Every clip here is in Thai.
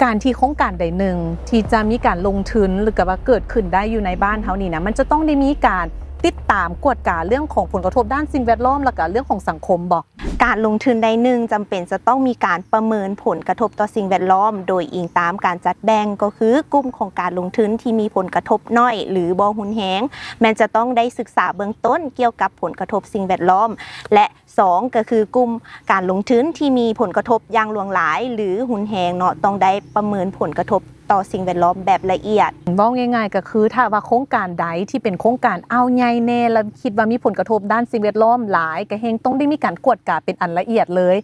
การที่โครงการใดหนึ่งที่จะมีการลงทุนหรือกับว่าเกิดขึ้นได้อยู่ในบ้านเฮานี่นะมันจะต้องได้มีการติดตามกวดการเรื่องของผลกระทบด้านสิ่งแวดล้อมและก็เรื่องของสังคมบ่การลงทุนใดหนึ่งจำเป็นจะต้องมีการประเมินผลกระทบต่อสิ่งแวดล้อมโดยอิงตามการจัดแบ่งก็คือกลุ่มของการลงทุนที่มีผลกระทบน้อยหรือบ่หุนแฮงแม้จะต้องได้ศึกษาเบื้องต้นเกี่ยวกับผลกระทบสิ่งแวดล้อมและ2ก็คือกลุ่มการลงทุนที่มีผลกระทบอย่างหลวงหลายหรือหุนแฮงเนาะต้องได้ประเมินผลกระทบต่อสิ่งแวดล้อมแบบละเอียดบอกง่ายๆก็คือถ้าว่าโครงการใดที่เป็นโครงการเอาใหญ่แน่แล้วคิดว่ามีผลกระทบด้านสิ่งแวดล้อมหลายก็เฮงต้องได้มีการกวดการเป็นอันละเอียดเลย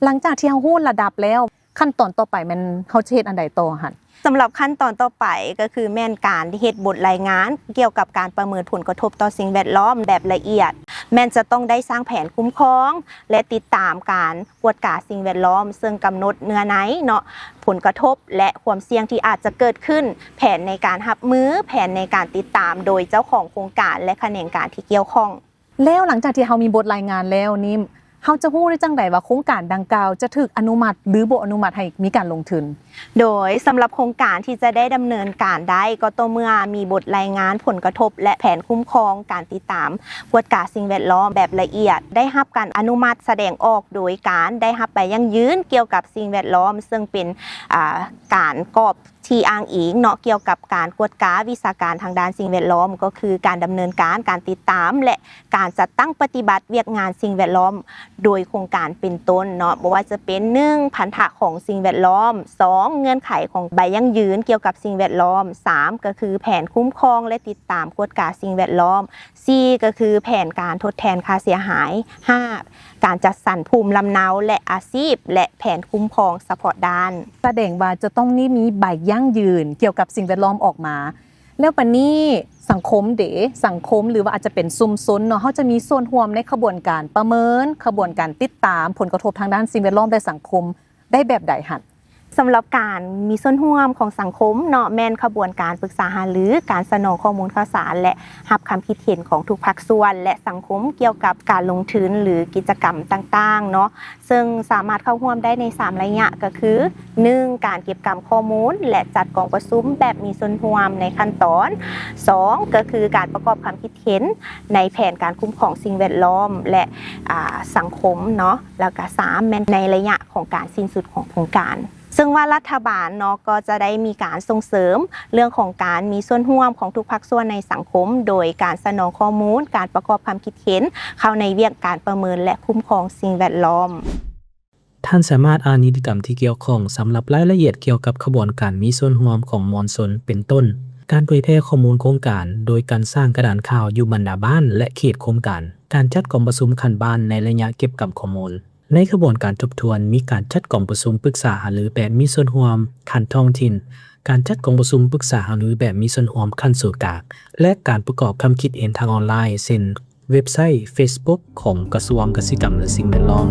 หลังจากที่เฮาฮู้ระดับแล้วขั้นตอนต่อไปมันเฮาสิเฮ็ดอันใดต่อหั่นสำหรับขั้นตอนต่อไปก็คือแม่นการเฮ็ดบทรายงานเกี่ยวกับการประเมินผลกระทบต่อสิ่งแวดล้อมแบบละเอียดแม่นจะต้องได้สร้างแผนคุ้มครองและติดตามการกวดการสิ่งแวดล้อมซึ่งกำหนดเนื้อในเนาะผลกระทบและความเสี่ยงที่อาจจะเกิดขึ้นแผนในการรับมือแผนในการติดตามโดยเจ้าของโครงการและแขนงการที่เกี่ยวข้องแล้วหลังจากที่เฮามีบทรายงานแล้วนี่เฮาจะฮู้ได้จังได๋ว่าโครงการดังกล่าวจะถูกอนุมัติหรือบ่อนุมัติให้มีการลงทุนโดยสำหรับโครงการที่จะได้ดำเนินการได้ก็ต่อเมื่อมีบทรายงานผลกระทบและแผนคุ้มครองการติดตามกวดการสิ่งแวดล้อมแบบละเอียดได้รับการอนุมัติแสดงออกโดยการได้รับใบยั่งยืนเกี่ยวกับสิ่งแวดล้อมซึ่งเป็นการกอบที่อ้างอิงเนาะเกี่ยวกับการกวดการวิชาการทางด้านสิ่งแวดล้อมก็คือการดำเนินการติดตามและการจัดตั้งปฏิบัติเวียกงานสิ่งแวดล้อมโดยโครงการเป็นต้นเนาะบ่ว่าจะเป็น1พันธะของสิ่งแวดล้อม2เงื่อนไขของใบยั่งยืนเกี่ยวกับสิ่งแวดล้อม3ก็คือแผนคุ้มครองและติดตามกวดการสิ่งแวดล้อม4ก็คือแผนการทดแทนค่าเสียหาย5การจัดสรรภูมิลำเนาและอาชีพและแผนคุ้มครองเฉพาะด้านแสดงว่าจะต้องนี่มีใบยั่งยืนเกี่ยวกับสิ่งแวดล้อมออกมาแล้วปานนี้สังคมสังคมหรือว่าอาจจะเป็นชุมชนเนาะเฮาจะมีส่วนร่วมในขบวนการประเมินขบวนการติดตามผลกระทบทางด้านสิ่งแวดล้อมและสังคมได้แบบใดหั่นสำหรับการมีส่วนร่วมของสังคมเนาะแม่นขบวนการปรึกษาหารือการสนองข้อมูลข่าวสารและรับคำคิดเห็นของทุกภาคส่วนและสังคมเกี่ยวกับการลงทุนหรือกิจกรรมต่างๆเนาะซึ่งสามารถเข้าร่วมได้ใน3ระยะก็คือ1การเก็บกำข้อมูลและจัดกองประชุมแบบมีส่วนร่วมในขั้นตอน2ก็คือการประกอบความคิดเห็นในแผนการคุ้มครองสิ่งแวดล้อมและสังคมเนาะแล้วก็3แม่นในระยะของการสิ้นสุดของโครงการซึ่งว่ารัฐบาลเนาะก็จะได้มีการส่งเสริมเรื่องของการมีส่วนร่วมของทุกภาคส่วนในสังคมโดยการสนองข้อมูลการประกอบความคิดเห็นเข้าในเวียกการประเมินและคุ้มครองสิ่งแวดล้อมท่านสามารถอ่านนิติกรรมที่เกี่ยวข้องสำหรับรายละเอียดเกี่ยวกับขบวนการมีส่วนร่วมของมวลชนเป็นต้นการเผยแพร่ข้อมูลโครงการโดยการสร้างกระดานข่าวอยู่บรรดาบ้านและเขตโครงการจัดกองประชุมคันบ้านในระยะเก็บกำข้อมูลในขบวนการทบทวนมีการจัดกองประชุมปรึกษาหารือแบบมีส่วนร่วมขั้นท้องถิ่นการจัดกองประชุมปรึกษาหารือแบบมีส่วนร่วมขั้นส่วนกลางและการประกอบคำคิดเห็นทางออนไลน์เช่นเว็บไซต์ Facebook ของกระทรวงเกษตรกรรมและสิ่งแวดล้อม